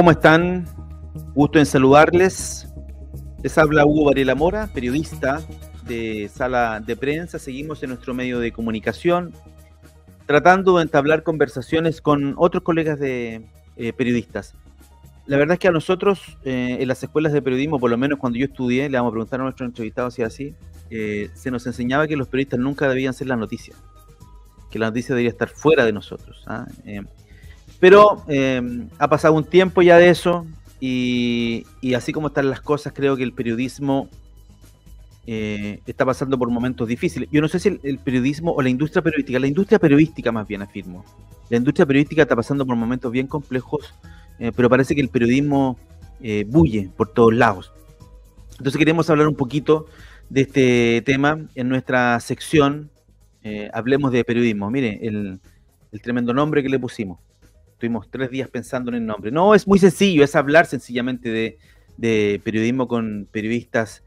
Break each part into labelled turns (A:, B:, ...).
A: ¿Cómo están? Gusto en saludarles. Les habla Hugo Varela Mora, periodista de Sala de Prensa. Seguimos en nuestro medio de comunicación, tratando de entablar conversaciones con otros colegas de periodistas. La verdad es que a nosotros, en las escuelas de periodismo, por lo menos cuando yo estudié, le vamos a preguntar a nuestros entrevistados si es así, se nos enseñaba que los periodistas nunca debían ser las noticias, que la noticia debería estar fuera de nosotros. Pero ha pasado un tiempo ya de eso y así como están las cosas, creo que el periodismo está pasando por momentos difíciles. Yo no sé si el periodismo o la industria periodística más bien afirmo. La industria periodística está pasando por momentos bien complejos, pero parece que el periodismo bulle por todos lados. Entonces queremos hablar un poquito de este tema en nuestra sección Hablemos de Periodismo. Mire, el tremendo nombre que le pusimos. Tuvimos 3 días pensando en el nombre. No, es muy sencillo, es hablar sencillamente de periodismo con periodistas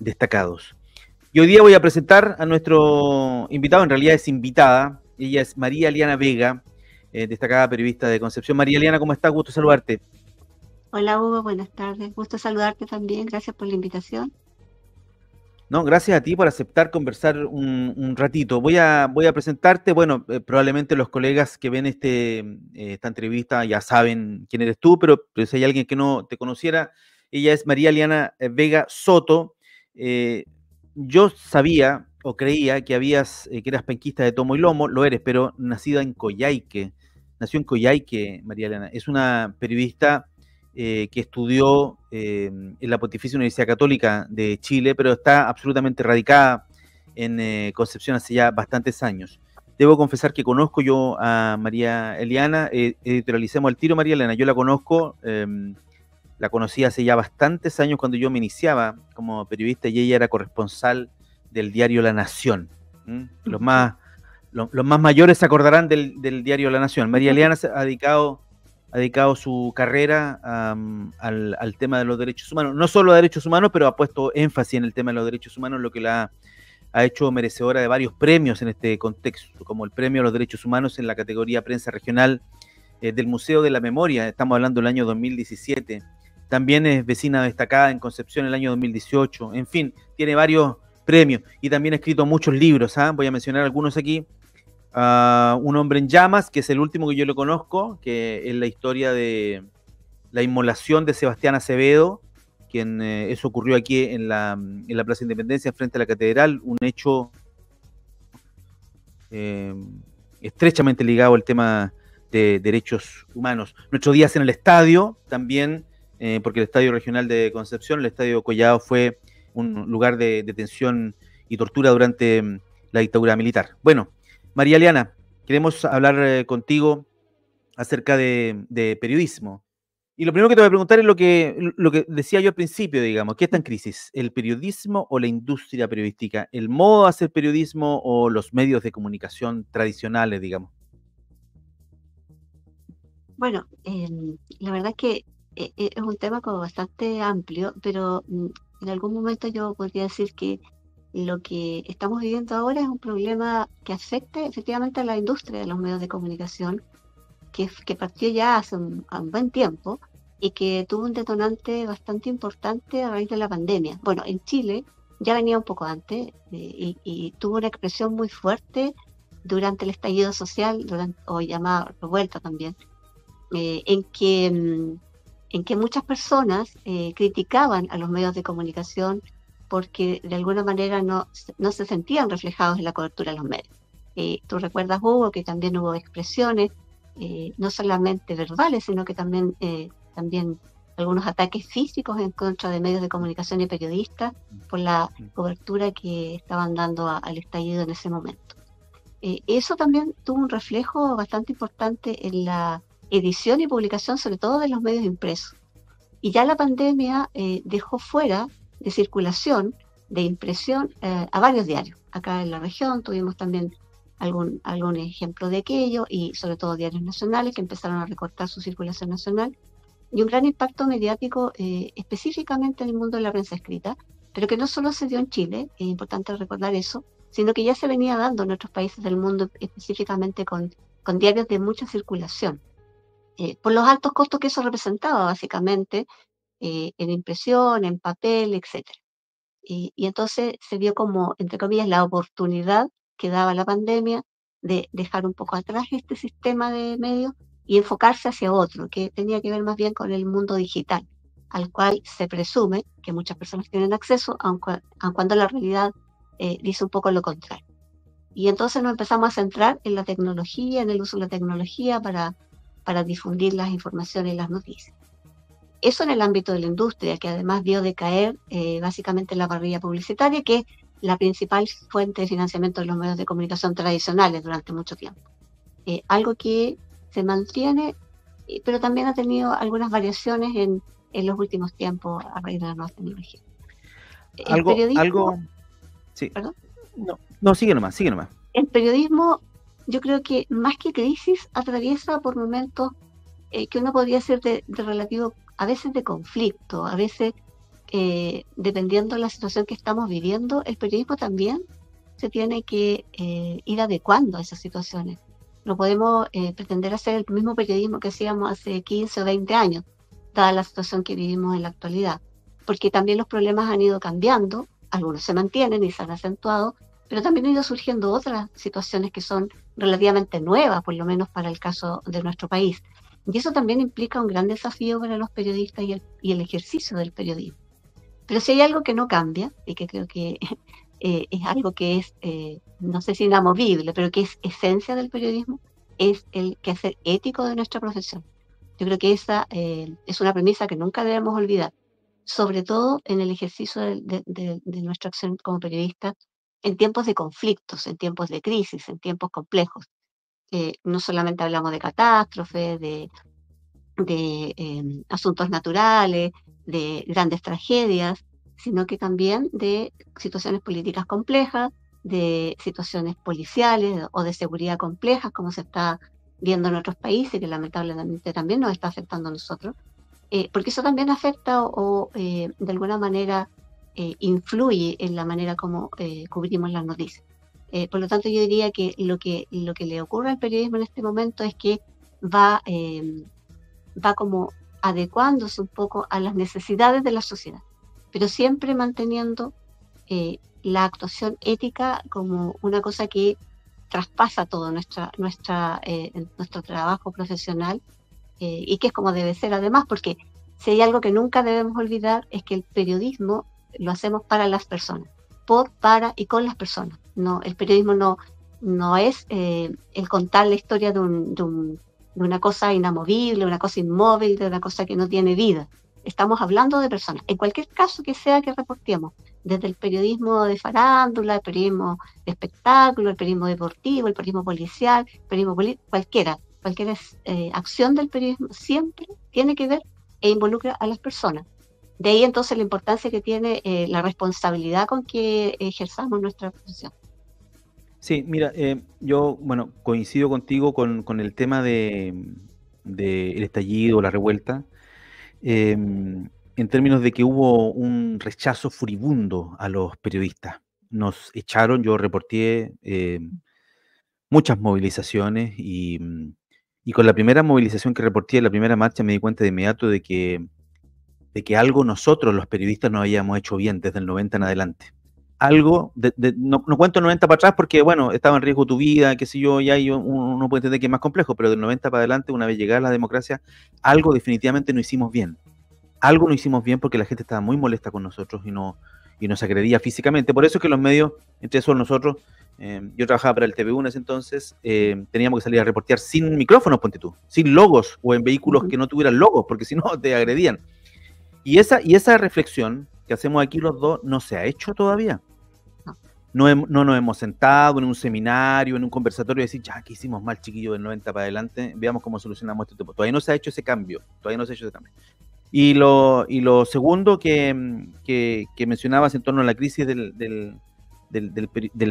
A: destacados. Y hoy día voy a presentar a nuestro invitado, en realidad es invitada. Ella es María Eliana Vega, destacada periodista de Concepción. María Eliana, ¿cómo estás? Gusto saludarte.
B: Hola Hugo, buenas tardes. Gusto saludarte también. Gracias por la invitación.
A: No, gracias a ti por aceptar conversar un ratito. Voy a presentarte. Bueno, probablemente los colegas que ven esta entrevista ya saben quién eres tú, pero si hay alguien que no te conociera, ella es María Eliana Vega Soto. Yo sabía o creía que que eras penquista de tomo y lomo, lo eres, pero nacida en Coyhaique. Nació en Coyhaique, María Eliana. Es una periodista que estudió en la Pontificia Universidad Católica de Chile, pero está absolutamente radicada en Concepción hace ya bastantes años. Debo confesar que conozco yo a María Eliana, editorialicemos al tiro María Eliana, yo la conozco, la conocí hace ya bastantes años cuando yo me iniciaba como periodista y ella era corresponsal del diario La Nación. Los más mayores se acordarán del diario La Nación. María Eliana se ha dedicado su carrera al tema de los derechos humanos, no solo a derechos humanos, pero ha puesto énfasis en el tema de los derechos humanos, lo que la ha hecho merecedora de varios premios en este contexto, como el premio a los derechos humanos en la categoría prensa regional del Museo de la Memoria, estamos hablando del año 2017, también es vecina destacada en Concepción el año 2018, en fin, tiene varios premios y también ha escrito muchos libros, voy a mencionar algunos aquí. Un hombre en llamas, que es el último que yo le conozco, que es la historia de la inmolación de Sebastián Acevedo, quien eso ocurrió aquí en la Plaza Independencia, frente a la Catedral, un hecho estrechamente ligado al tema de derechos humanos. Nuestros días en el estadio, también, porque el Estadio Regional de Concepción, el Estadio Collado, fue un lugar de detención y tortura durante la dictadura militar. Bueno, María Eliana, queremos hablar contigo acerca de periodismo. Y lo primero que te voy a preguntar es lo que decía yo al principio, digamos, ¿qué está en crisis? ¿El periodismo o la industria periodística? ¿El modo de hacer periodismo o los medios de comunicación tradicionales, digamos?
B: Bueno, la verdad es que es un tema como bastante amplio, pero en algún momento yo podría decir que lo que estamos viviendo ahora es un problema que afecta efectivamente a la industria de los medios de comunicación, que partió ya hace un buen tiempo y que tuvo un detonante bastante importante a raíz de la pandemia. Bueno, en Chile ya venía un poco antes y tuvo una expresión muy fuerte durante el estallido social, o llamada revuelta también, en que muchas personas criticaban a los medios de comunicación porque de alguna manera no se sentían reflejados en la cobertura de los medios. Tú recuerdas, Hugo, que también hubo expresiones, no solamente verbales, sino que también algunos ataques físicos en contra de medios de comunicación y periodistas por la cobertura que estaban dando al estallido en ese momento. Eso también tuvo un reflejo bastante importante en la edición y publicación, sobre todo de los medios impresos. Y ya la pandemia dejó fuera de circulación, de impresión, a varios diarios. Acá en la región tuvimos también algún ejemplo de aquello, y sobre todo diarios nacionales que empezaron a recortar su circulación nacional, y un gran impacto mediático específicamente en el mundo de la prensa escrita, pero que no solo se dio en Chile, es importante recordar eso, sino que ya se venía dando en otros países del mundo, específicamente con diarios de mucha circulación. por los altos costos que eso representaba, básicamente, en impresión, en papel, etcétera. Y entonces se vio como, entre comillas, la oportunidad que daba la pandemia de dejar un poco atrás este sistema de medios y enfocarse hacia otro, que tenía que ver más bien con el mundo digital, al cual se presume que muchas personas tienen acceso, aun cuando la realidad dice un poco lo contrario. Y entonces nos empezamos a centrar en la tecnología, en el uso de la tecnología para difundir las informaciones y las noticias. Eso en el ámbito de la industria, que además vio decaer básicamente la parrilla publicitaria, que es la principal fuente de financiamiento de los medios de comunicación tradicionales durante mucho tiempo. Algo que se mantiene, pero también ha tenido algunas variaciones en los últimos tiempos a raíz de la nueva tecnología. El periodismo...
A: Sí.
B: ¿Perdón?
A: No, sigue nomás.
B: El periodismo, yo creo que más que crisis, atraviesa por momentos que uno podría ser de relativo, a veces de conflicto, a veces, dependiendo de la situación que estamos viviendo, el periodismo también se tiene que ir adecuando a esas situaciones. No podemos pretender hacer el mismo periodismo que hacíamos hace 15 o 20 años, dada la situación que vivimos en la actualidad, porque también los problemas han ido cambiando, algunos se mantienen y se han acentuado, pero también han ido surgiendo otras situaciones que son relativamente nuevas, por lo menos para el caso de nuestro país. Y eso también implica un gran desafío para los periodistas y el ejercicio del periodismo. Pero si hay algo que no cambia, y que creo que es algo que es, no sé si inamovible, pero que es esencia del periodismo, es el quehacer ético de nuestra profesión. Yo creo que esa es una premisa que nunca debemos olvidar, sobre todo en el ejercicio de nuestra acción como periodistas en tiempos de conflictos, en tiempos de crisis, en tiempos complejos. No solamente hablamos de catástrofes, de asuntos naturales, de grandes tragedias, sino que también de situaciones políticas complejas, de situaciones policiales o de seguridad complejas, como se está viendo en otros países, que lamentablemente también nos está afectando a nosotros, porque eso también afecta o de alguna manera influye en la manera como cubrimos las noticias. Por lo tanto, yo diría que lo que le ocurre al periodismo en este momento es que va como adecuándose un poco a las necesidades de la sociedad, pero siempre manteniendo la actuación ética como una cosa que traspasa todo nuestro trabajo profesional y que es como debe ser además, porque si hay algo que nunca debemos olvidar es que el periodismo lo hacemos para las personas, para y con las personas. No, el periodismo no es el contar la historia de una cosa inamovible, una cosa inmóvil, de una cosa que no tiene vida. Estamos hablando de personas. En cualquier caso que sea que reportemos, desde el periodismo de farándula, el periodismo de espectáculo, el periodismo deportivo, el periodismo policial, cualquier acción del periodismo siempre tiene que ver e involucra a las personas. De ahí entonces la importancia que tiene la responsabilidad con que ejerzamos nuestra profesión.
A: Sí, mira, yo, bueno, coincido contigo con el tema de el estallido, la revuelta, en términos de que hubo un rechazo furibundo a los periodistas. Nos echaron, yo reporté muchas movilizaciones y con la primera movilización que reporté, la primera marcha, me di cuenta de inmediato de que algo nosotros, los periodistas, no habíamos hecho bien desde el 90 en adelante. Algo, no cuento el 90 para atrás porque, bueno, estaba en riesgo tu vida, qué sé yo, ya uno puede entender que es más complejo, pero del 90 para adelante, una vez llegada la democracia, algo definitivamente no hicimos bien. Algo no hicimos bien porque la gente estaba muy molesta con nosotros y nos agredía físicamente. Por eso es que los medios, entre esos nosotros, yo trabajaba para el TV1 en ese entonces, teníamos que salir a reportear sin micrófonos, ponte tú, sin logos o en vehículos que no tuvieran logos, porque si no te agredían. Y esa reflexión que hacemos aquí los dos no se ha hecho todavía. No nos hemos sentado en un seminario, en un conversatorio y decir, ya, ¿qué hicimos mal, chiquillo, del 90 para adelante? Veamos cómo solucionamos este tema. Todavía no se ha hecho ese cambio. Y lo segundo que mencionabas en torno a la crisis del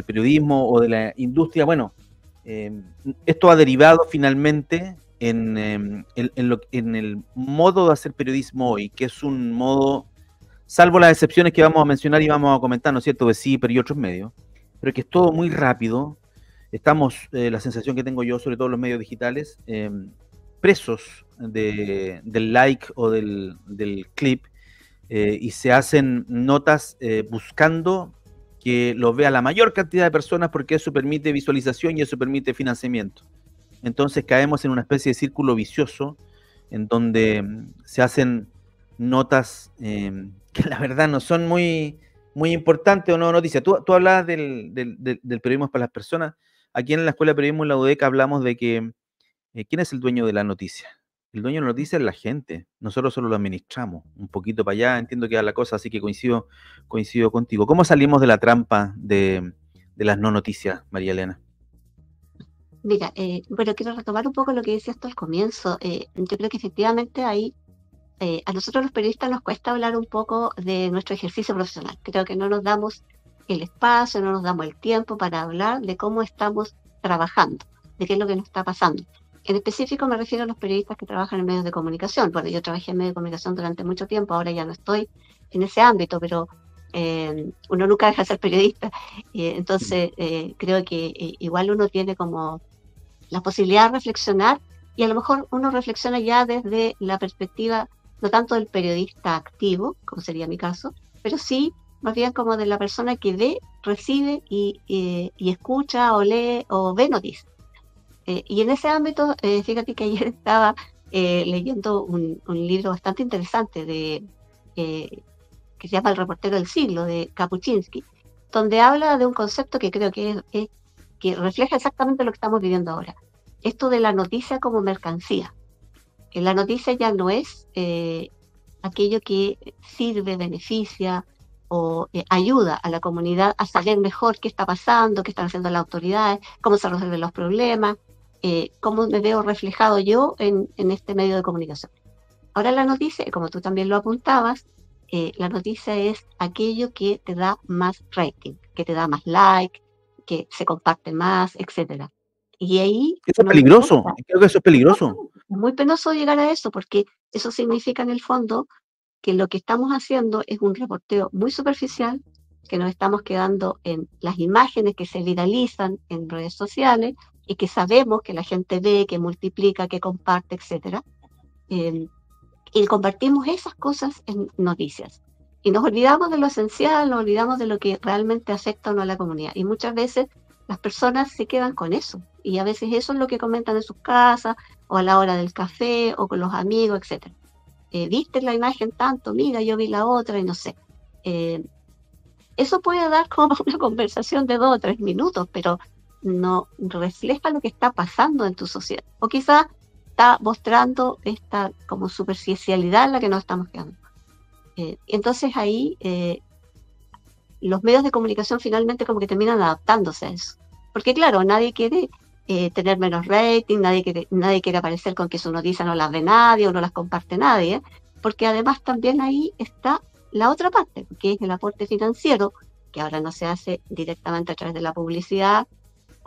A: periodismo o de la industria, bueno, esto ha derivado finalmente en el modo de hacer periodismo hoy, que es un modo, salvo las excepciones que vamos a mencionar y vamos a comentar, ¿no es cierto?, de CIPER y otros medios, pero que es todo muy rápido. Estamos, la sensación que tengo yo, sobre todo en los medios digitales, expresos del like o del clip, y se hacen notas buscando que lo vea la mayor cantidad de personas, porque eso permite visualización y eso permite financiamiento. Entonces caemos en una especie de círculo vicioso en donde se hacen notas que la verdad no son muy importantes o no noticias. Tú hablabas del periodismo para las personas. Aquí en la Escuela de Periodismo en la UDEC hablamos de que ¿quién es el dueño de la noticia? El dueño de la noticia es la gente. Nosotros solo lo administramos. Un poquito para allá, entiendo que va la cosa, así que coincido contigo. ¿Cómo salimos de la trampa de las no noticias, María Elena?
B: Mira, bueno, quiero retomar un poco lo que decías tú al comienzo. Yo creo que efectivamente ahí a nosotros los periodistas nos cuesta hablar un poco de nuestro ejercicio profesional. Creo que no nos damos el espacio, no nos damos el tiempo para hablar de cómo estamos trabajando, de qué es lo que nos está pasando. En específico me refiero a los periodistas que trabajan en medios de comunicación. Bueno, yo trabajé en medios de comunicación durante mucho tiempo, ahora ya no estoy en ese ámbito, pero uno nunca deja de ser periodista. Entonces, creo que igual uno tiene como la posibilidad de reflexionar, y a lo mejor uno reflexiona ya desde la perspectiva no tanto del periodista activo, como sería mi caso, pero sí más bien como de la persona que ve, recibe y escucha o lee o ve noticias. Y en ese ámbito, fíjate que ayer estaba leyendo un libro bastante interesante que se llama El reportero del siglo, de Kapuscinski, donde habla de un concepto que creo que refleja exactamente lo que estamos viviendo ahora. Esto de la noticia como mercancía. Que la noticia ya no es aquello que sirve, beneficia o ayuda a la comunidad a saber mejor qué está pasando, qué están haciendo las autoridades, cómo se resuelven los problemas, cómo me veo reflejado yo en este medio de comunicación. Ahora la noticia, como tú también lo apuntabas, la noticia es aquello que te da más rating, que te da más like, que se comparte más, etcétera. Y ahí
A: Eso es
B: nos
A: peligroso,
B: cuesta.
A: creo que eso es peligroso.
B: Es muy penoso llegar a eso, porque eso significa en el fondo que lo que estamos haciendo es un reporteo muy superficial, que nos estamos quedando en las imágenes que se viralizan en redes sociales y que sabemos que la gente ve, que multiplica, que comparte, etcétera. Y compartimos esas cosas en noticias. Y nos olvidamos de lo esencial, nos olvidamos de lo que realmente afecta o no a la comunidad. Y muchas veces las personas se quedan con eso. Y a veces eso es lo que comentan en sus casas, o a la hora del café, o con los amigos, etc. ¿Viste la imagen tanto? Mira, yo vi la otra, y no sé. Eso puede dar como una conversación de 2 o 3 minutos, pero no refleja lo que está pasando en tu sociedad. O quizás está mostrando esta como superficialidad en la que nos estamos quedando. Entonces ahí los medios de comunicación finalmente como que terminan adaptándose a eso. Porque claro, nadie quiere tener menos rating, nadie quiere aparecer con que su noticia no las ve nadie o no las comparte nadie, porque además también ahí está la otra parte, que es el aporte financiero, que ahora no se hace directamente a través de la publicidad,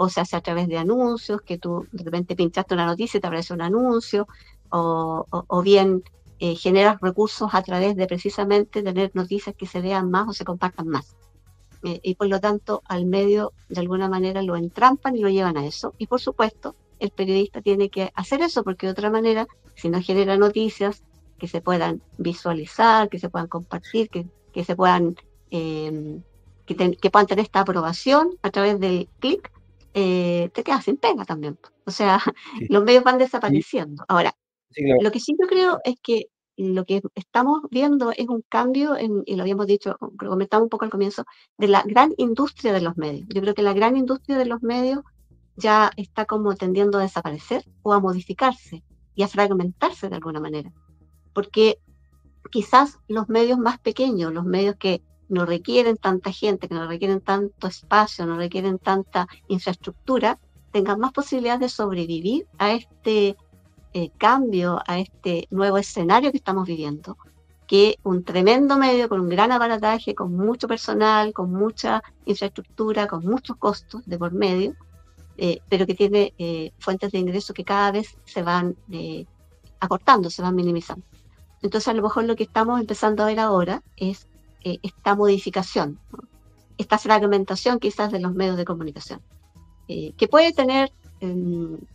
B: o se hace a través de anuncios, que tú de repente pinchaste una noticia y te aparece un anuncio, o bien generas recursos a través de precisamente tener noticias que se vean más o se compartan más. Y por lo tanto al medio de alguna manera lo entrampan y lo llevan a eso. Y por supuesto el periodista tiene que hacer eso, porque de otra manera, si no genera noticias que se puedan visualizar, que se puedan compartir, que se puedan que puedan tener esta aprobación a través del clic, te quedas sin pega también. O sea,
A: Sí.
B: los medios van desapareciendo. Ahora,
A: Sí, claro.
B: lo que sí yo creo es que lo que estamos viendo es un cambio, y lo habíamos dicho, lo comentamos un poco al comienzo, de la gran industria de los medios. Yo creo que la gran industria de los medios ya está como tendiendo a desaparecer o a modificarse y a fragmentarse de alguna manera. Porque quizás los medios más pequeños, los medios que no requieren tanta gente, que no requieren tanto espacio, no requieren tanta infraestructura, tengan más posibilidades de sobrevivir a este cambio, a este nuevo escenario que estamos viviendo, que un tremendo medio con un gran aparataje, con mucho personal, con mucha infraestructura, con muchos costos de por medio, pero que tiene fuentes de ingresos que cada vez se van acortando, se van minimizando. Entonces a lo mejor lo que estamos empezando a ver ahora es esta modificación, ¿no? Esta fragmentación quizás de los medios de comunicación, que puede tener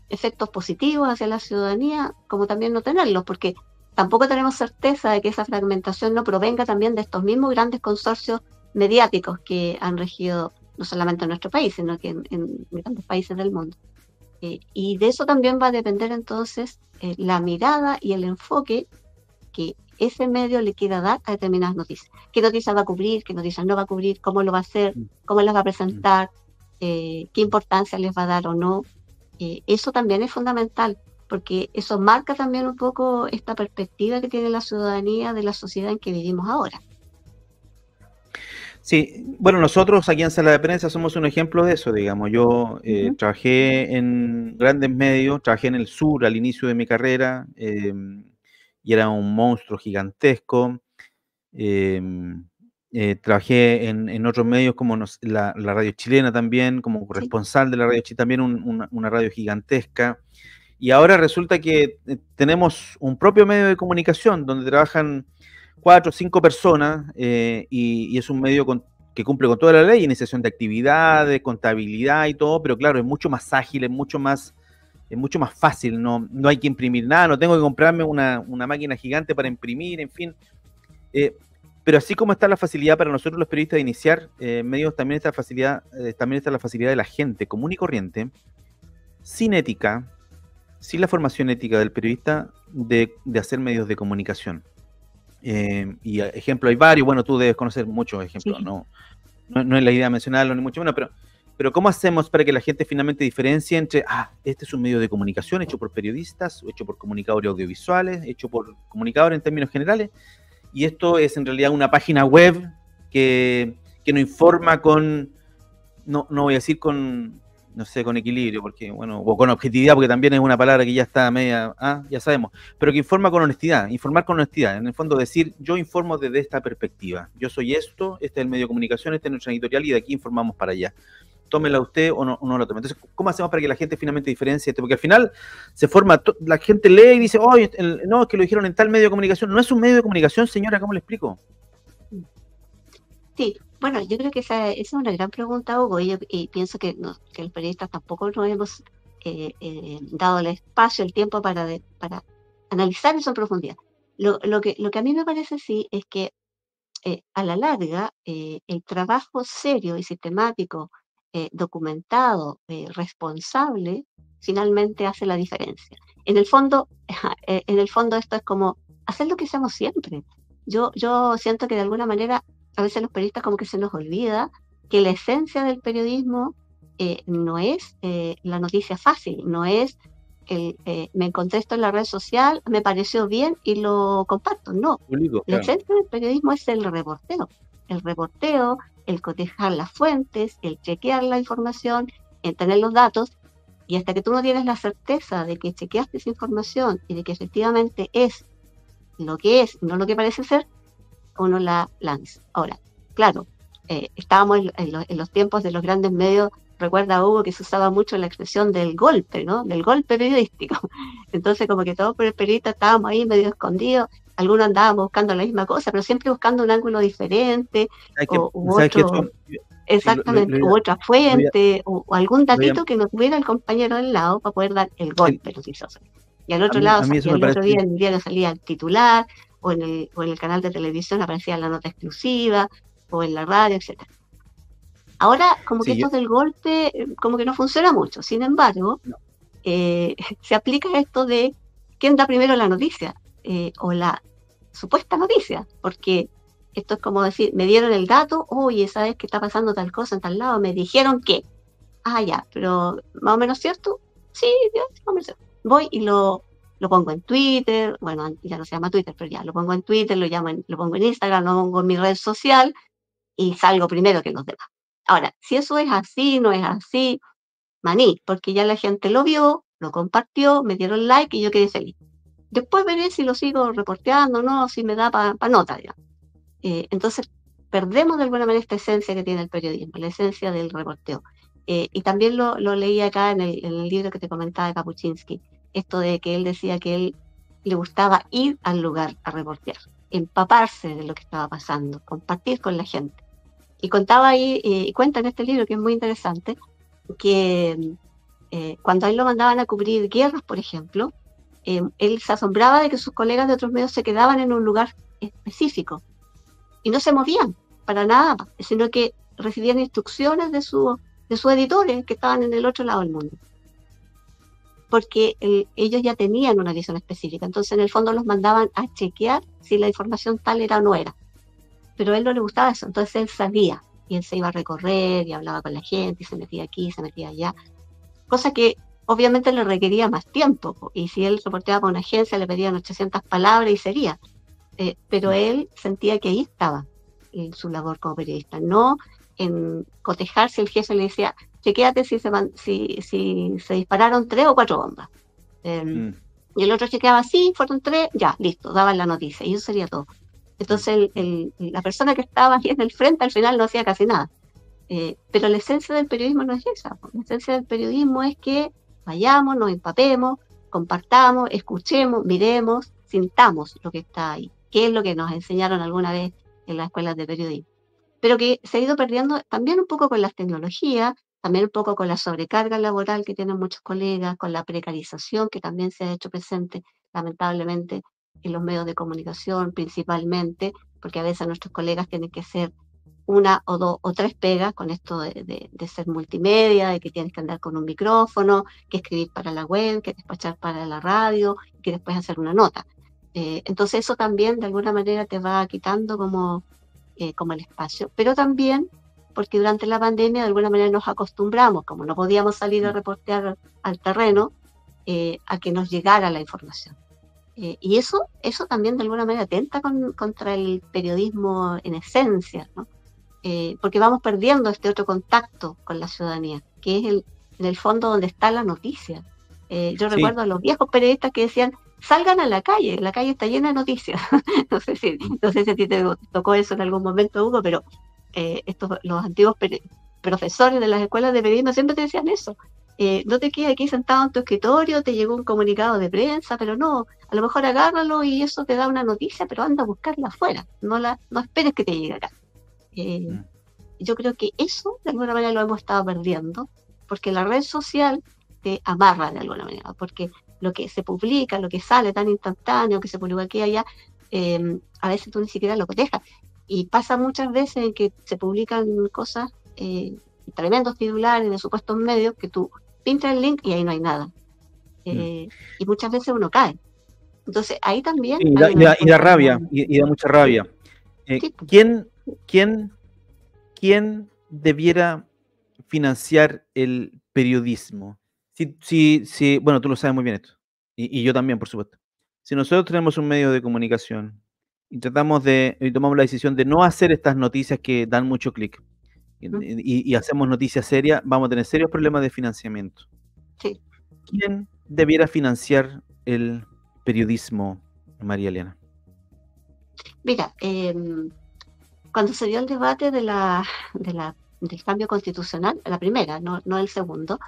B: efectos positivos hacia la ciudadanía, como también no tenerlos, porque tampoco tenemos certeza de que esa fragmentación no provenga también de estos mismos grandes consorcios mediáticos que han regido no solamente en nuestro país, sino que en grandes países del mundo. Y de eso también va a depender entonces la mirada y el enfoque que ese medio le quiera dar a determinadas noticias. ¿Qué noticias va a cubrir? ¿Qué noticias no va a cubrir? ¿Cómo lo va a hacer? ¿Cómo las va a presentar? ¿Qué importancia les va a dar o no? Eso también es fundamental, porque eso marca también un poco esta perspectiva que tiene la ciudadanía de la sociedad en que vivimos ahora.
A: Sí, bueno, nosotros aquí en Sala de Prensa somos un ejemplo de eso, digamos. Yo trabajé en grandes medios, trabajé en el sur al inicio de mi carrera y era un monstruo gigantesco. Eh, Trabajé en otros medios como la radio chilena también, como
B: Sí,
A: corresponsal de la radio chilena, también una radio gigantesca. Y ahora resulta que tenemos un propio medio de comunicación donde trabajan 4 o 5 personas y es un medio que cumple con toda la ley, iniciación de actividades, contabilidad y todo, pero claro, es mucho más ágil, es mucho más fácil, no hay que imprimir nada, no tengo que comprarme una máquina gigante para imprimir, en fin. Eh, pero así como está la facilidad para nosotros los periodistas de iniciar medios, también está la facilidad de la gente común y corriente, sin ética, sin la formación ética del periodista, de hacer medios de comunicación. Y ejemplos hay varios, bueno, tú debes conocer muchos ejemplos,
B: sí.
A: no es la idea mencionarlo, ni mucho menos, pero ¿cómo hacemos para que la gente finalmente diferencie entre, este es un medio de comunicación hecho por periodistas, hecho por comunicadores audiovisuales, hecho por comunicadores en términos generales, y esto es en realidad una página web que nos informa no voy a decir no sé, con equilibrio, porque, bueno, o con objetividad, porque también es una palabra que ya está media, ya sabemos, pero que informa con honestidad, informar con honestidad, en el fondo decir, yo informo desde esta perspectiva, yo soy esto, este es el medio de comunicación, este es nuestra editorial y de aquí informamos para allá. Tómela usted o no la tome. Entonces, ¿cómo hacemos para que la gente finalmente diferencie esto? Porque al final se forma, la gente lee y dice, oh, no, es que lo dijeron en tal medio de comunicación. No es un medio de comunicación, señora, ¿cómo le explico?
B: Sí, bueno, yo creo que esa es una gran pregunta, Hugo, y pienso que, que los periodistas tampoco nos hemos dado el espacio, el tiempo para analizar eso en profundidad. Lo que a mí me parece sí es que a la larga el trabajo serio y sistemático, documentado, responsable, finalmente hace la diferencia. En el fondo, en el fondo esto es como hacer lo que hacemos siempre. Yo siento que de alguna manera a veces los periodistas como que se nos olvida que la esencia del periodismo no es la noticia fácil, no es me encontré esto en la red social, me pareció bien y lo comparto. No,
A: Público,
B: la
A: claro.
B: esencia del periodismo es el reporteo, el cotejar las fuentes, el chequear la información, el tener los datos, y hasta que tú no tienes la certeza de que chequeaste esa información y de que efectivamente es lo que es, no lo que parece ser, uno la lanza. Ahora, claro, estábamos en los tiempos de los grandes medios. Recuerda, Hugo, que se usaba mucho la expresión del golpe, ¿no? Del golpe periodístico. Entonces, como que todos los periodistas estábamos ahí medio escondidos, algunos andábamos buscando la misma cosa, pero siempre buscando un ángulo diferente, u
A: ¿Sabes que
B: otro,
A: eso, sí,
B: exactamente, u otra
A: lo voy a-
B: fuente, o algún
A: lo voy a-
B: datito que no tuviera el compañero al lado para poder dar el golpe noticioso. Y al otro lado,
A: a mí
B: y
A: eso me
B: al otro día
A: parece,
B: en el diario salía el titular, o en el canal de televisión aparecía la nota exclusiva, o en la radio, etcétera. Ahora, como que
A: sí,
B: esto del golpe, como que no funciona mucho. Sin embargo,
A: no,
B: se aplica esto de quién da primero la noticia, o la supuesta noticia, porque esto es como decir, me dieron el dato, oye, ¿sabes que está pasando tal cosa en tal lado? Me dijeron que, ya, pero más o menos cierto, sí, ya, más o menos cierto. Voy y lo pongo en Twitter, bueno, ya no se llama Twitter, pero ya lo pongo en Twitter, lo pongo en Instagram, lo pongo en mi red social y salgo primero que los demás. Ahora, si eso es así, no es así, maní, porque ya la gente lo vio, lo compartió, me dieron like y yo quedé feliz. Después veré si lo sigo reporteando o no, si me da para nota, digamos. Entonces, perdemos de alguna manera esta esencia que tiene el periodismo, la esencia del reporteo. Y también lo leí acá en el libro que te comentaba de Kapuczynski, esto de que él decía que él le gustaba ir al lugar a reportear, empaparse de lo que estaba pasando, compartir con la gente. Y contaba ahí, y cuenta en este libro, que es muy interesante, que Cuando a él lo mandaban a cubrir guerras, por ejemplo, él se asombraba de que sus colegas de otros medios se quedaban en un lugar específico y no se movían para nada, sino que recibían instrucciones de sus editores que estaban en el otro lado del mundo, porque ellos ya tenían una visión específica. Entonces, en el fondo, los mandaban a chequear si la información tal era o no era. Pero a él no le gustaba eso, entonces él sabía, y él se iba a recorrer, y hablaba con la gente, y se metía aquí, se metía allá, cosa que obviamente le requería más tiempo, y si él reporteaba con una agencia, le pedían 800 palabras y sería. Pero él sentía que ahí estaba en su labor como periodista, no en cotejar si el jefe le decía, chequéate si se dispararon 3 o 4 bombas. Y el otro chequeaba, sí, fueron 3, ya, listo, daban la noticia, y eso sería todo. Entonces la persona que estaba ahí en el frente al final no hacía casi nada. Pero la esencia del periodismo no es esa. La esencia del periodismo es que vayamos, nos empapemos, compartamos, escuchemos, miremos, sintamos lo que está ahí, qué es lo que nos enseñaron alguna vez en las escuelas de periodismo. Pero que se ha ido perdiendo también un poco con las tecnologías, también un poco con la sobrecarga laboral que tienen muchos colegas, con la precarización que también se ha hecho presente, lamentablemente, en los medios de comunicación principalmente, porque a veces nuestros colegas tienen que hacer una o dos o tres pegas con esto de ser multimedia, de que tienes que andar con un micrófono, que escribir para la web, que despachar para la radio, que después hacer una nota. Entonces eso también de alguna manera te va quitando como el espacio, pero también porque durante la pandemia de alguna manera nos acostumbramos, como no podíamos salir a reportear al terreno, a que nos llegara la información. Y eso también de alguna manera atenta contra el periodismo en esencia, ¿no? Porque vamos perdiendo este otro contacto con la ciudadanía, que es en el fondo donde está la noticia. Yo recuerdo a los viejos periodistas que decían, salgan a la calle está llena de noticias. no sé si a ti te tocó eso en algún momento, Hugo, pero los antiguos profesores de las escuelas de periodismo siempre te decían eso. No te quedes aquí sentado en tu escritorio, te llegó un comunicado de prensa, pero no, a lo mejor agárralo y eso te da una noticia, pero anda a buscarla afuera, no esperes que te llegue acá. Yo creo que eso de alguna manera lo hemos estado perdiendo, porque la red social te amarra de alguna manera, porque lo que se publica, lo que sale tan instantáneo, que se publica aquí y allá, a veces tú ni siquiera lo cotejas. Y pasa muchas veces en que se publican cosas, tremendos titulares de supuestos medios, que tú pinchas el link y ahí no hay nada. Y muchas veces uno cae. Entonces ahí también hay una
A: y da rabia, y da mucha rabia. ¿Quién debiera financiar el periodismo? Bueno, tú lo sabes muy bien esto, y yo también, por supuesto. Si nosotros tenemos un medio de comunicación y tomamos la decisión de no hacer estas noticias que dan mucho clic, y hacemos noticias serias, vamos a tener serios problemas de financiamiento.
B: Sí.
A: ¿Quién debiera financiar el periodismo, María Elena?
B: Mira, cuando se dio el debate del cambio constitucional, la primera, no el segundo,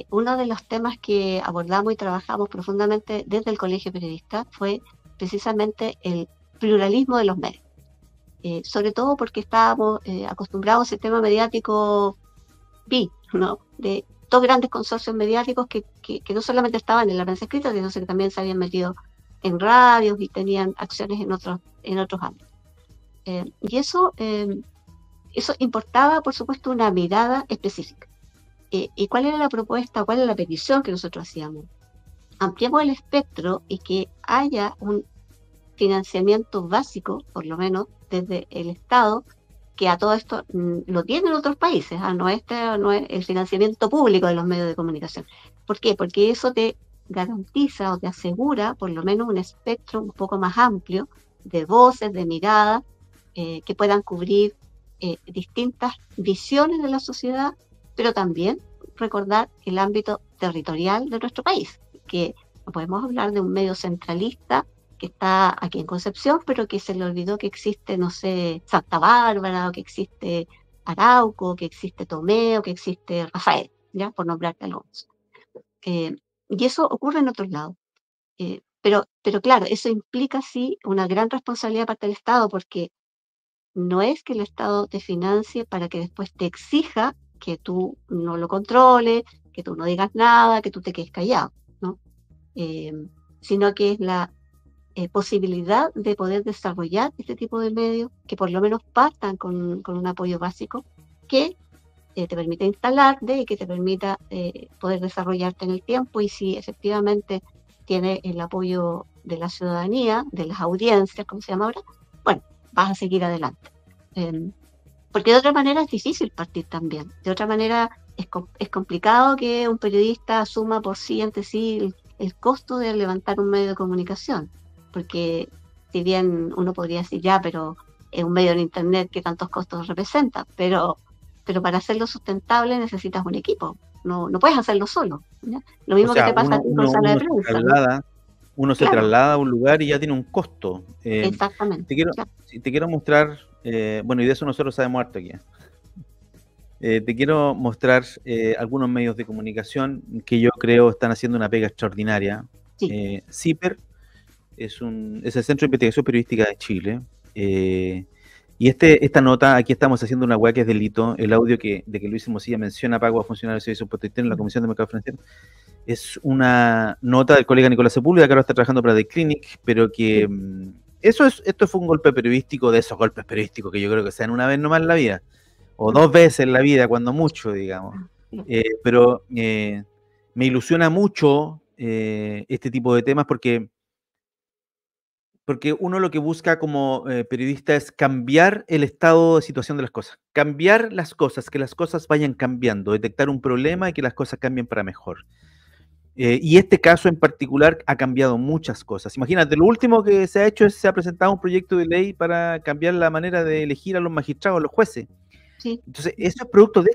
B: uno de los temas que abordamos y trabajamos profundamente desde el Colegio Periodista fue precisamente el pluralismo de los medios. Sobre todo porque estábamos acostumbrados al sistema mediático ¿no? De dos grandes consorcios mediáticos que no solamente estaban en la prensa escrita, sino que también se habían metido en radios y tenían acciones en otros ámbitos. Y eso importaba, por supuesto, una mirada específica. ¿Y cuál era la propuesta, cuál era la petición que nosotros hacíamos? Ampliemos el espectro y que haya un financiamiento básico, por lo menos desde el Estado, que a todo esto lo tienen otros países, no es el financiamiento público de los medios de comunicación. ¿Por qué? Porque eso te garantiza o te asegura por lo menos un espectro un poco más amplio de voces, de miradas, que puedan cubrir distintas visiones de la sociedad, pero también recordar el ámbito territorial de nuestro país, que no podemos hablar de un medio centralista que está aquí en Concepción, pero que se le olvidó que existe, no sé, Santa Bárbara, o que existe Arauco, que existe Tomé, o que existe Rafael, ¿ya? Por nombrarte algunos. Y eso ocurre en otros lados. Pero claro, eso implica sí una gran responsabilidad parte del Estado, porque no es que el Estado te financie para que después te exija que tú no lo controles, que tú no digas nada, que tú te quedes callado, ¿no? Eh, Sino que es la posibilidad de poder desarrollar este tipo de medios que por lo menos partan con un apoyo básico que te permite instalarte y que te permita poder desarrollarte en el tiempo, y si efectivamente tiene el apoyo de la ciudadanía, de las audiencias, como se llama ahora, bueno, vas a seguir adelante. Porque de otra manera es difícil partir también. De otra manera es complicado que un periodista asuma por sí ante sí el costo de levantar un medio de comunicación. Porque si bien uno podría decir ya, pero es un medio en internet que tantos costos representa, pero para hacerlo sustentable necesitas un equipo. No puedes hacerlo solo, ¿ya? Lo
A: O
B: mismo que
A: sea,
B: te pasa a ti con sala de prensa, ¿no?
A: uno se
B: Claro,
A: traslada a un lugar y ya tiene un costo.
B: exactamente.
A: Te quiero,
B: Claro.
A: te quiero mostrar, bueno, y de eso nosotros sabemos harto aquí. Te quiero mostrar algunos medios de comunicación que yo creo están haciendo una pega extraordinaria.
B: Sí.
A: CIPER es el Centro de Investigación Periodística de Chile. Y esta nota, aquí estamos haciendo una weá que es delito, el audio de que Luis Mosilla menciona pago a funcionarios de servicios potentes en la Comisión de Mercado Financiero, es una nota del colega Nicolás Sepúlveda, que ahora está trabajando para The Clinic, pero que esto fue un golpe periodístico, de esos golpes periodísticos que yo creo que se dan una vez nomás en la vida, o dos veces en la vida, cuando mucho, digamos. Pero me ilusiona mucho este tipo de temas porque uno lo que busca como periodista es cambiar el estado de situación de las cosas, cambiar las cosas, que las cosas vayan cambiando, detectar un problema y que las cosas cambien para mejor. Y este caso en particular ha cambiado muchas cosas. Imagínate, lo último que se ha hecho es se ha presentado un proyecto de ley para cambiar la manera de elegir a los magistrados, a los jueces.
B: Sí.
A: Entonces, eso es producto de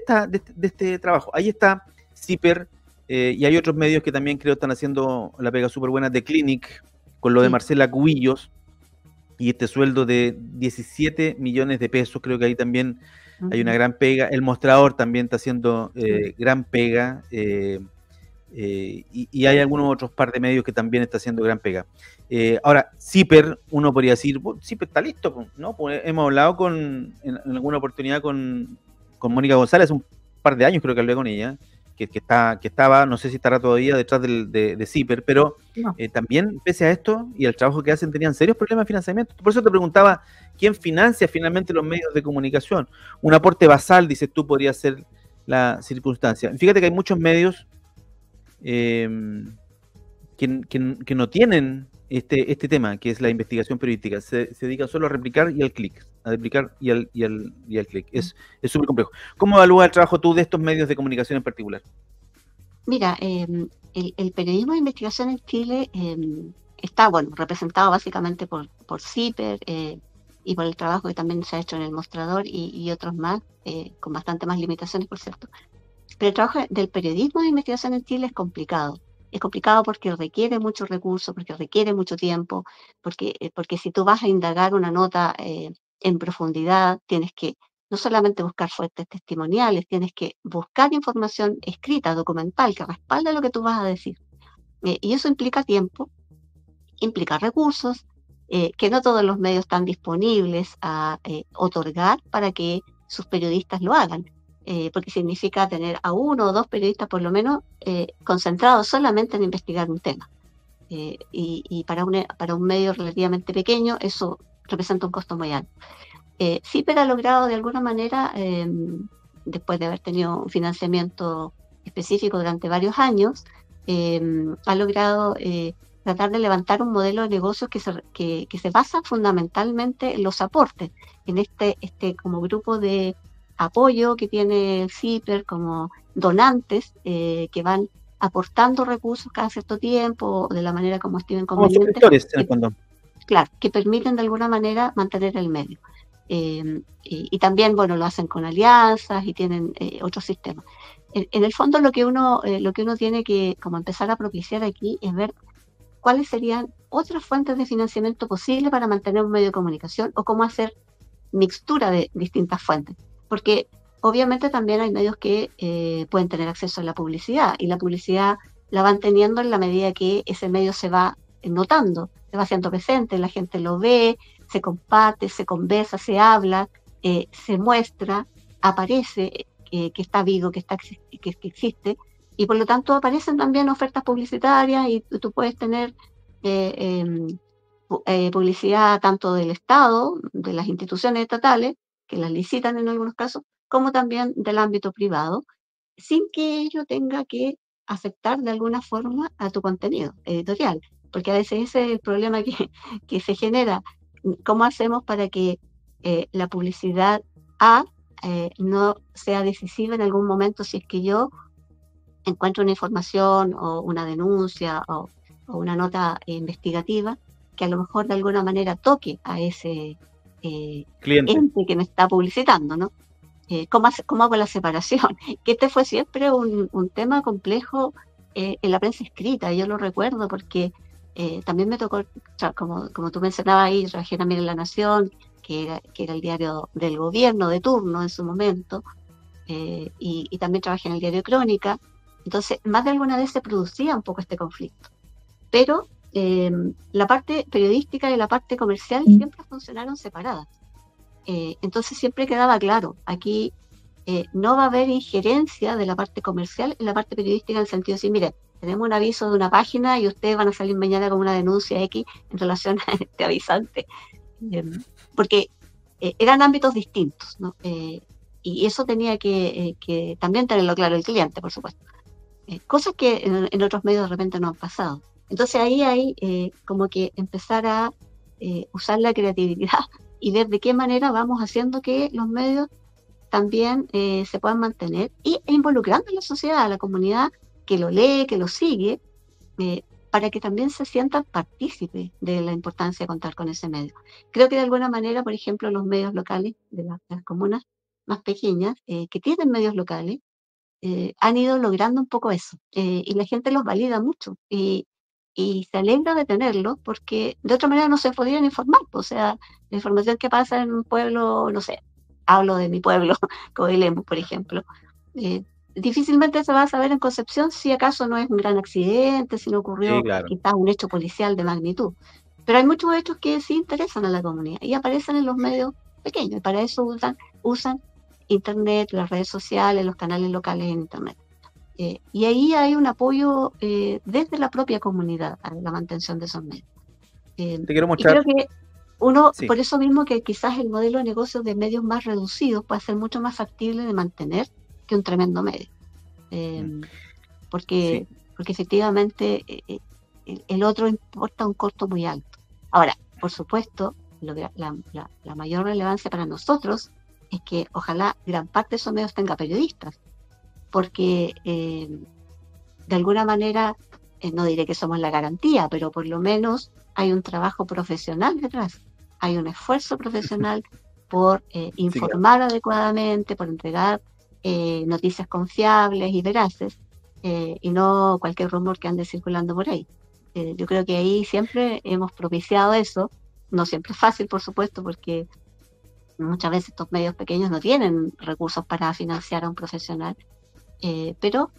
A: este trabajo. Ahí está CIPER, y hay otros medios que también creo están haciendo la pega súper buena, de Clinic, con lo de
B: Sí.
A: Marcela Cubillos, y este sueldo de 17 millones de pesos, creo que ahí también hay una gran pega. El Mostrador también está haciendo gran pega, y hay algunos otros par de medios que también está haciendo gran pega. Ahora, CIPER, uno podría decir, CIPER está listo, ¿no? Pues hemos hablado en alguna oportunidad con Mónica González, un par de años creo que hablé con ella, que estaba, no sé si estará todavía detrás de CIPER, pero
B: No.
A: también, pese a esto y al trabajo que hacen, tenían serios problemas de financiamiento. Por eso te preguntaba, ¿quién financia finalmente los medios de comunicación? Un aporte basal, dices tú, podría ser la circunstancia. Fíjate que hay muchos medios que no tienen este tema, que es la investigación periodística. Se dedican solo a replicar y al clic, a replicar y al clic. Es súper complejo. ¿Cómo evalúas el trabajo tú de estos medios de comunicación en particular?
B: Mira, el periodismo de investigación en Chile está, bueno, representado básicamente por CIPER y por el trabajo que también se ha hecho en El Mostrador y otros más, con bastante más limitaciones, por cierto. Pero el trabajo del periodismo de investigación en Chile es complicado. Es complicado porque requiere muchos recursos, porque requiere mucho tiempo, porque si tú vas a indagar una nota en profundidad, tienes que no solamente buscar fuentes testimoniales, tienes que buscar información escrita, documental, que respalde lo que tú vas a decir. Y eso implica tiempo, implica recursos, que no todos los medios están disponibles a otorgar para que sus periodistas lo hagan, porque significa tener a uno o dos periodistas por lo menos concentrados solamente en investigar un tema. Y para un medio relativamente pequeño eso representa un costo muy alto. CIPER ha logrado de alguna manera, después de haber tenido un financiamiento específico durante varios años, ha logrado tratar de levantar un modelo de negocio que se basa fundamentalmente en los aportes, en este como grupo de apoyo que tiene CIPER, como donantes que van aportando recursos cada cierto tiempo, de la manera como estimen
A: Como
B: conveniente,
A: suscriptores, en el fondo.
B: claro, que permiten de alguna manera mantener el medio. Y también, bueno, lo hacen con alianzas y tienen otros sistemas. En el fondo lo que uno tiene que como empezar a propiciar aquí es ver cuáles serían otras fuentes de financiamiento posible para mantener un medio de comunicación o cómo hacer mixtura de distintas fuentes. Porque obviamente también hay medios que pueden tener acceso a la publicidad y la publicidad la van teniendo en la medida que ese medio se va notando, se va haciendo presente, la gente lo ve, se comparte, se conversa, se habla, se muestra, aparece que está vivo, que existe, y por lo tanto aparecen también ofertas publicitarias y tú puedes tener publicidad tanto del Estado, de las instituciones estatales, que las licitan en algunos casos, como también del ámbito privado, sin que ello tenga que afectar de alguna forma a tu contenido editorial, porque a veces ese es el problema que se genera. ¿Cómo hacemos para que la publicidad A no sea decisiva en algún momento si es que yo encuentro una información o una denuncia o una nota investigativa que a lo mejor de alguna manera toque a ese
A: Cliente.
B: ente que me está publicitando, ¿no? ¿Cómo hago la separación? Que este fue siempre un tema complejo en la prensa escrita, yo lo recuerdo porque también me tocó, como tú mencionabas ahí, trabajé también en La Nación, que era el diario del gobierno de turno en su momento, y también trabajé en el diario Crónica, entonces más de alguna vez se producía un poco este conflicto, pero la parte periodística y la parte comercial siempre funcionaron separadas. Entonces siempre quedaba claro, aquí no va a haber injerencia de la parte comercial en la parte periodística en el sentido de decir, mire, tenemos un aviso de una página y ustedes van a salir mañana con una denuncia X en relación a este avisante. Porque eran ámbitos distintos, ¿no? Y eso tenía que también tenerlo claro el cliente, por supuesto. Cosas que en otros medios de repente no han pasado. Entonces ahí hay como que empezar a usar la creatividad y ver de qué manera vamos haciendo que los medios también se puedan mantener e involucrando a la sociedad, a la comunidad que lo lee, que lo sigue, para que también se sientan partícipes de la importancia de contar con ese medio. Creo que de alguna manera, por ejemplo, los medios locales de las comunas más pequeñas, que tienen medios locales, han ido logrando un poco eso, y la gente los valida mucho y se alegra de tenerlos porque de otra manera no se podrían informar. O sea, la información que pasa en un pueblo, no sé, hablo de mi pueblo, Coelemu, por ejemplo, eh, difícilmente se va a saber en Concepción si acaso no es un gran accidente, si no
A: Sí,
B: ocurrió
A: claro.
B: quizás un hecho policial de magnitud. Pero hay muchos hechos que sí interesan a la comunidad y aparecen en los medios pequeños y para eso usan Internet, las redes sociales, los canales locales en Internet. Y ahí hay un apoyo desde la propia comunidad a la mantención de esos medios.
A: Te quiero
B: Y creo
A: mostrar.
B: que uno,
A: Sí.
B: por eso mismo que quizás el modelo de negocios de medios más reducidos puede ser mucho más factible de mantener que un tremendo medio.
A: Mm,
B: Porque,
A: sí.
B: porque efectivamente el otro importa un costo muy alto. Ahora, por supuesto, la mayor relevancia para nosotros es que ojalá gran parte de esos medios tenga periodistas, porque de alguna manera, no diré que somos la garantía, pero por lo menos hay un trabajo profesional detrás, hay un esfuerzo profesional por
A: Sí, claro.
B: informar adecuadamente, por entregar noticias confiables y veraces, y no cualquier rumor que ande circulando por ahí. Yo creo que ahí siempre hemos propiciado eso, no siempre es fácil, por supuesto, porque muchas veces estos medios pequeños no tienen recursos para financiar a un profesional, pero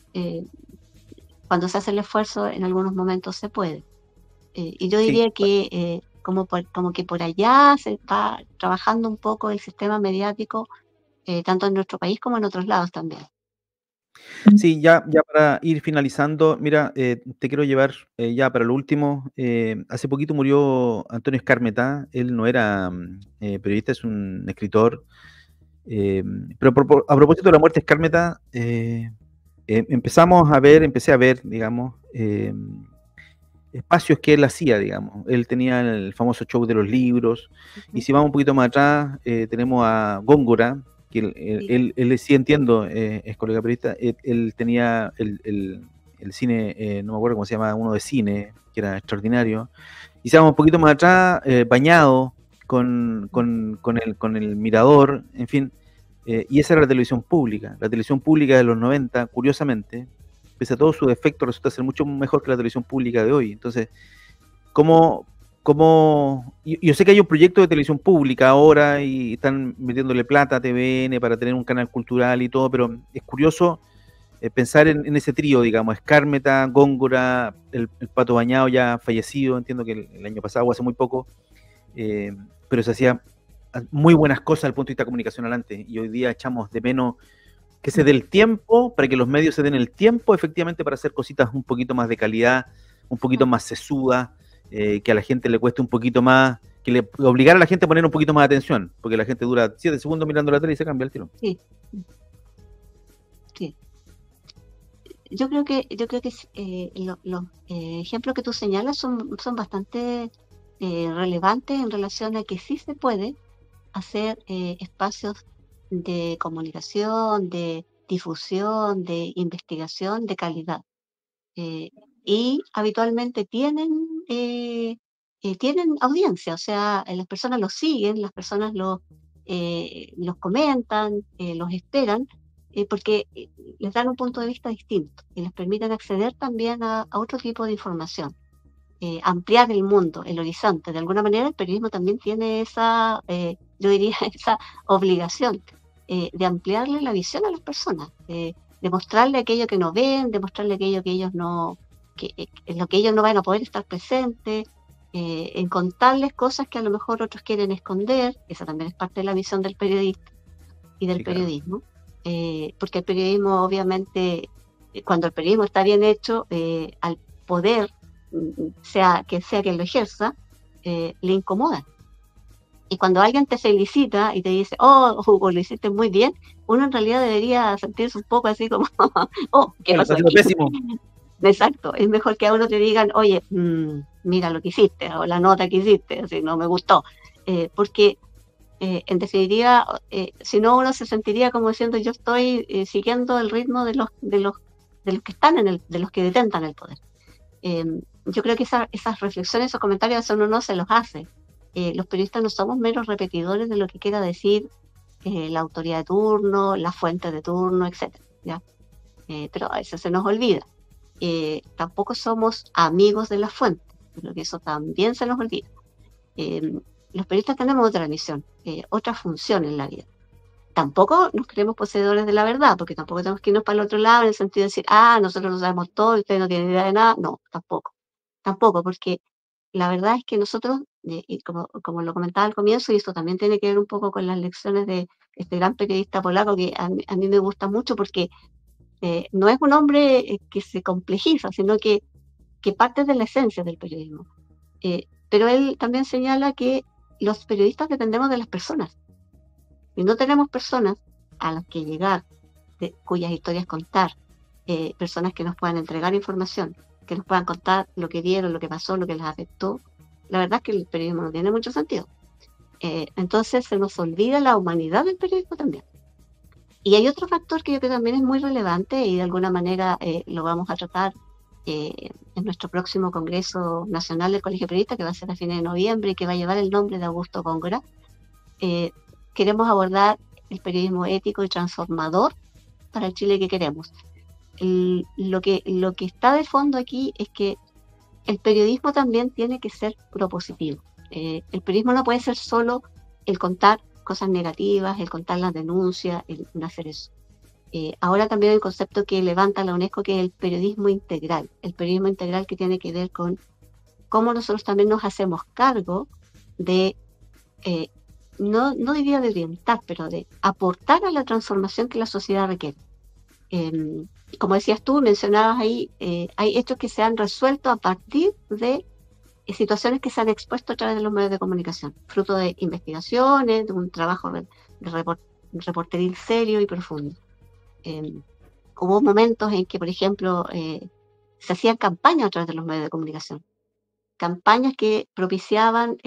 B: cuando se hace el esfuerzo en algunos momentos se puede. Y yo
A: Sí.
B: diría que como que por allá se va trabajando un poco el sistema mediático, tanto en nuestro país como en otros lados también.
A: Sí, ya para ir finalizando, mira, te quiero llevar ya para lo último. Hace poquito murió Antonio Escarmetá. Él no era periodista, es un escritor. eh, pero a propósito de la muerte de Escarmetá, empecé a ver, digamos, espacios que él hacía, digamos. Él tenía el famoso show de los libros. Y
B: Ujú.
A: si vamos un poquito más atrás, tenemos a Góngora, que
B: Sí.
A: él sí entiendo, es colega periodista. Él tenía el cine, no me acuerdo cómo se llama, uno de cine, que era extraordinario. Y si vamos un poquito más atrás, Bañado, con el Mirador, en fin. Y esa era la televisión pública. La televisión pública de los 90, curiosamente, pese a todos sus defectos, resulta ser mucho mejor que la televisión pública de hoy. Entonces, ¿cómo, yo sé que hay un proyecto de televisión pública ahora y están metiéndole plata a TVN para tener un canal cultural y todo, pero es curioso pensar en ese trío, digamos, Escármeta, Góngora, el Pato Bañado ya fallecido, entiendo que el año pasado o hace muy poco, pero se hacía muy buenas cosas desde el punto de vista comunicacional antes, y hoy día echamos de menos que se dé el tiempo, para que los medios se den el tiempo efectivamente para hacer cositas un poquito más de calidad, un poquito más sesudas, que a la gente le cueste un poquito más, que le obligar a la gente a poner un poquito más de atención, porque la gente dura 7 segundos mirando la tele y se cambia el tiro.
B: Sí, sí. Yo creo que los ejemplos que tú señalas son bastante relevantes en relación a que sí se puede hacer espacios de comunicación, de difusión, de investigación de calidad. eh, y habitualmente tienen audiencia, o sea, las personas los siguen, las personas los comentan, los esperan, porque les dan un punto de vista distinto y les permiten acceder también a otro tipo de información, ampliar el mundo, el horizonte. De alguna manera el periodismo también tiene esa, yo diría, esa obligación de ampliarle la visión a las personas, de mostrarle aquello que no ven, de mostrarle aquello que ellos no, en lo que ellos no van a poder estar presentes, en contarles cosas que a lo mejor otros quieren esconder. Esa también es parte de la misión del periodista y del
A: Sí, claro.
B: periodismo, porque el periodismo obviamente, cuando el periodismo está bien hecho, al poder, sea quien lo ejerza, le incomoda. Y cuando alguien te felicita y te dice, oh, Hugo, lo hiciste muy bien, uno en realidad debería sentirse un poco así como, oh, ¿qué
A: Lo está
B: pasó
A: haciendo
B: aquí?
A: pésimo.
B: Exacto, es mejor que a uno te digan, oye, mira lo que hiciste, o la nota que hiciste, así no me gustó. Porque en definitiva, si no, uno se sentiría como diciendo, yo estoy siguiendo el ritmo de los que están de los que detentan el poder. Yo creo que esas reflexiones, esos comentarios, eso uno no se los hace. Los periodistas no somos meros repetidores de lo que quiera decir la autoridad de turno, la fuente de turno, etc. ¿Ya? Pero a veces se nos olvida. Tampoco somos amigos de la fuente, creo que eso también se nos olvida. Los periodistas tenemos otra misión, otra función en la vida. Tampoco nos creemos poseedores de la verdad, porque tampoco tenemos que irnos para el otro lado en el sentido de decir, nosotros lo sabemos todo y ustedes no tienen idea de nada. No, tampoco, porque la verdad es que nosotros, y como lo comentaba al comienzo, y esto también tiene que ver un poco con las lecciones de este gran periodista polaco que a mí me gusta mucho, porque no es un hombre que se complejiza, sino que parte de la esencia del periodismo. Pero él también señala que los periodistas dependemos de las personas. Si no tenemos personas a las que llegar, cuyas historias contar, personas que nos puedan entregar información, que nos puedan contar lo que vieron, lo que pasó, lo que les afectó, la verdad es que el periodismo no tiene mucho sentido. Entonces se nos olvida la humanidad del periodismo también. Y hay otro factor que yo creo que también es muy relevante y de alguna manera lo vamos a tratar en nuestro próximo Congreso Nacional del Colegio Periodista, que va a ser a fines de noviembre y que va a llevar el nombre de Augusto Góngora. Queremos abordar el periodismo ético y transformador para el Chile que queremos. Lo que está de fondo aquí es que el periodismo también tiene que ser propositivo. El periodismo no puede ser solo el contar cosas negativas, el contar las denuncias, el hacer eso. Ahora también hay un concepto que levanta la UNESCO, que es el periodismo integral que tiene que ver con cómo nosotros también nos hacemos cargo de, no diría de orientar, pero de aportar a la transformación que la sociedad requiere. Como decías tú, mencionabas ahí, hay hechos que se han resuelto a partir de situaciones que se han expuesto a través de los medios de comunicación, fruto de investigaciones, de un trabajo de reporteril serio y profundo. Hubo momentos en que, por ejemplo, se hacían campañas a través de los medios de comunicación, campañas que propiciaban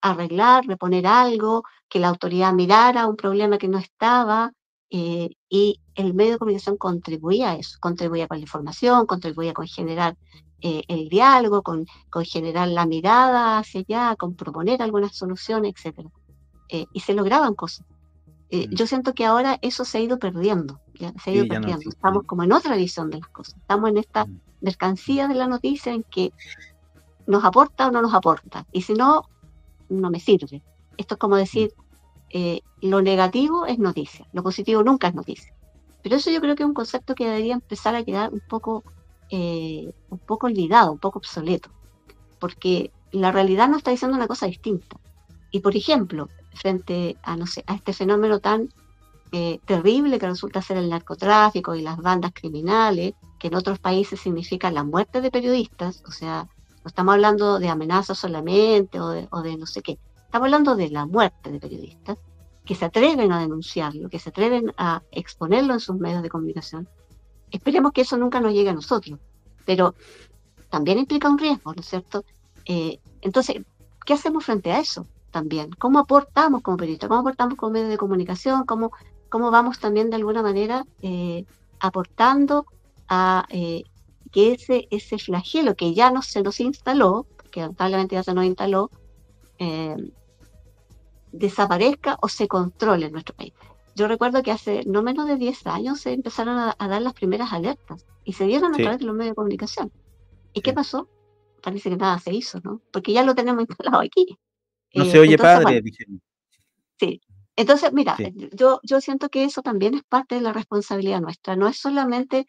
B: arreglar, reponer algo, que la autoridad mirara un problema que no estaba, y el medio de comunicación contribuía a eso, contribuía con la información, contribuía con generar el diálogo, con generar la mirada hacia allá, con proponer algunas soluciones, etc. Y se lograban cosas. Yo siento que ahora eso se ha ido perdiendo, se ha ido
A: Sí, ya no
B: perdiendo.
A: existe.
B: Estamos como en otra visión de las cosas. Estamos en esta mercancía de la noticia en que nos aporta o no nos aporta. Y si no, no me sirve. Esto es como decir, lo negativo es noticia, lo positivo nunca es noticia. Pero eso yo creo que es un concepto que debería empezar a quedar un poco olvidado, un poco obsoleto, porque la realidad nos está diciendo una cosa distinta. Y por ejemplo, frente a, no sé, a este fenómeno tan terrible que resulta ser el narcotráfico y las bandas criminales, que en otros países significa la muerte de periodistas, o sea, no estamos hablando de amenazas solamente o de no sé qué, estamos hablando de la muerte de periodistas, que se atreven a denunciarlo, que se atreven a exponerlo en sus medios de comunicación. Esperemos que eso nunca nos llegue a nosotros, pero también implica un riesgo, ¿no es cierto? Entonces, ¿qué hacemos frente a eso también? ¿Cómo aportamos como periodistas? ¿Cómo aportamos como medios de comunicación? ¿Cómo vamos también de alguna manera aportando a que ese flagelo que ya no se nos instaló, que lamentablemente ya se nos instaló, desaparezca o se controle en nuestro país? Yo recuerdo que hace no menos de 10 años se empezaron a dar las primeras alertas y se dieron a
A: Sí,
B: través de los medios de comunicación. ¿Y qué
A: sí.
B: pasó? Parece que nada se hizo, ¿no? Porque ya lo tenemos instalado aquí.
A: No se oye
B: Entonces, bueno,
A: padre, dijeron.
B: sí. Entonces, mira,
A: Sí,
B: yo siento que eso también es parte de la responsabilidad nuestra. No solamente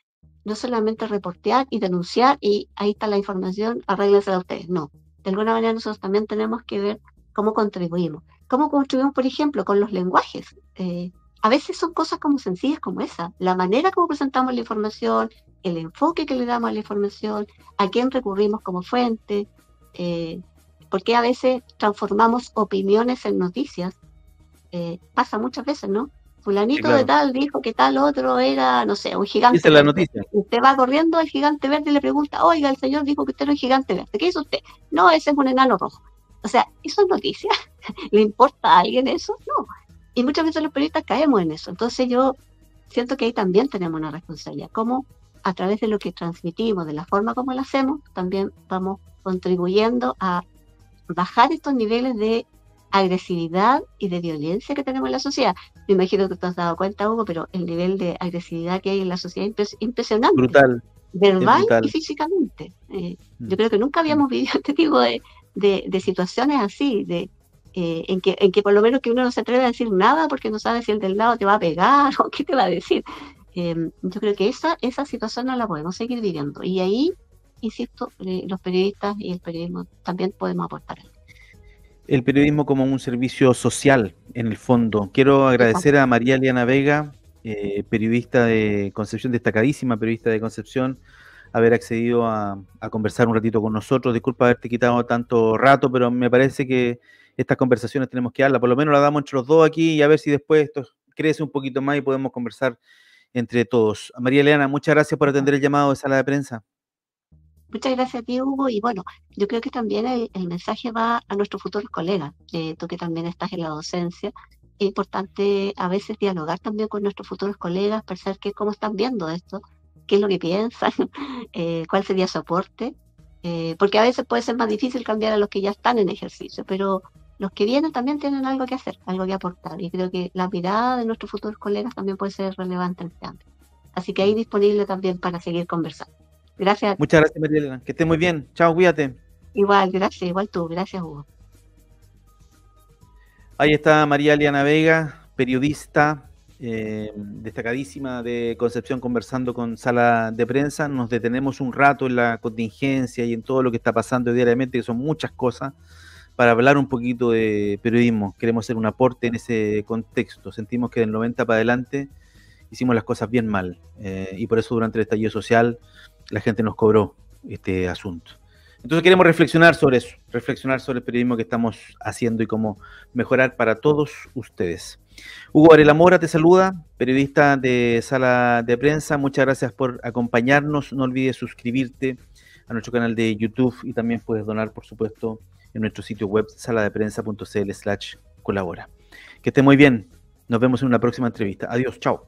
B: reportear y denunciar y ahí está la información, arréglensela a ustedes. No. De alguna manera nosotros también tenemos que ver cómo contribuimos. Cómo contribuimos, por ejemplo, con los lenguajes. A veces son cosas como sencillas como esa. La manera como presentamos la información, el enfoque que le damos a la información, a quién recurrimos como fuente, porque a veces transformamos opiniones en noticias. Pasa muchas veces, ¿no?
A: sí,
B: Fulanito de
A: claro.
B: tal dijo que tal otro era, no sé, un
A: Esa
B: gigante
A: es la
B: verde.
A: noticia.
B: Usted va corriendo al gigante verde y le pregunta, oiga, el señor dijo que usted era un gigante verde. ¿Qué hizo usted? No, ese es un enano rojo. O sea, ¿eso es noticia? ¿Le importa a alguien eso? No. Y muchas veces los periodistas caemos en eso. Entonces yo siento que ahí también tenemos una responsabilidad. Cómo a través de lo que transmitimos, de la forma como lo hacemos, también vamos contribuyendo a bajar estos niveles de agresividad y de violencia que tenemos en la sociedad. Me imagino que te has dado cuenta, Hugo, pero el nivel de agresividad que hay en la sociedad es impresionante,
A: Brutal, es
B: verbal y
A: brutal.
B: físicamente.
A: Mm,
B: Yo creo que nunca
A: mm.
B: habíamos vivido este tipo de situaciones así, en que por lo menos que uno no se atreve a decir nada porque no sabe si el del lado te va a pegar o qué te va a decir. Yo creo que esa situación no la podemos seguir viviendo. Y ahí, insisto, los periodistas y el periodismo también podemos aportar.
A: El periodismo como un servicio social, en el fondo. Quiero agradecer
B: Exacto.
A: a María Eliana Vega, periodista de Concepción, destacadísima periodista de Concepción, haber accedido a conversar un ratito con nosotros. Disculpa haberte quitado tanto rato, pero me parece que estas conversaciones tenemos que darlas. Por lo menos las damos entre los dos aquí y a ver si después esto crece un poquito más y podemos conversar entre todos. María Eliana, muchas gracias por atender el llamado de sala de prensa.
B: Muchas gracias a ti, Hugo. Y bueno, yo creo que también el mensaje va a nuestros futuros colegas, tú que también estás en la docencia. Es importante a veces dialogar también con nuestros futuros colegas, pensar cómo están viendo esto, qué es lo que piensan, cuál sería su aporte, porque a veces puede ser más difícil cambiar a los que ya están en ejercicio, pero los que vienen también tienen algo que hacer, algo que aportar. Y creo que la mirada de nuestros futuros colegas también puede ser relevante en este ámbito. Así que ahí disponible también para seguir conversando. Gracias a ti.
A: Muchas gracias, María Elena. Que estés muy bien. Chao, cuídate.
B: Igual, gracias, igual tú, gracias, Hugo.
A: Ahí está María Eliana Vega, periodista destacadísima de Concepción, conversando con Sala de Prensa. Nos detenemos un rato en la contingencia y en todo lo que está pasando diariamente, que son muchas cosas, para hablar un poquito de periodismo. Queremos hacer un aporte en ese contexto. Sentimos que del 90 para adelante hicimos las cosas bien mal, y por eso durante el estallido social la gente nos cobró este asunto. Entonces queremos reflexionar sobre eso, reflexionar sobre el periodismo que estamos haciendo y cómo mejorar para todos ustedes. Hugo Varela Mora te saluda, periodista de Sala de Prensa. Muchas gracias por acompañarnos. No olvides suscribirte a nuestro canal de YouTube y también puedes donar, por supuesto, en nuestro sitio web saladeprensa.cl/colabora. Que esté muy bien. Nos vemos en una próxima entrevista. Adiós, chao.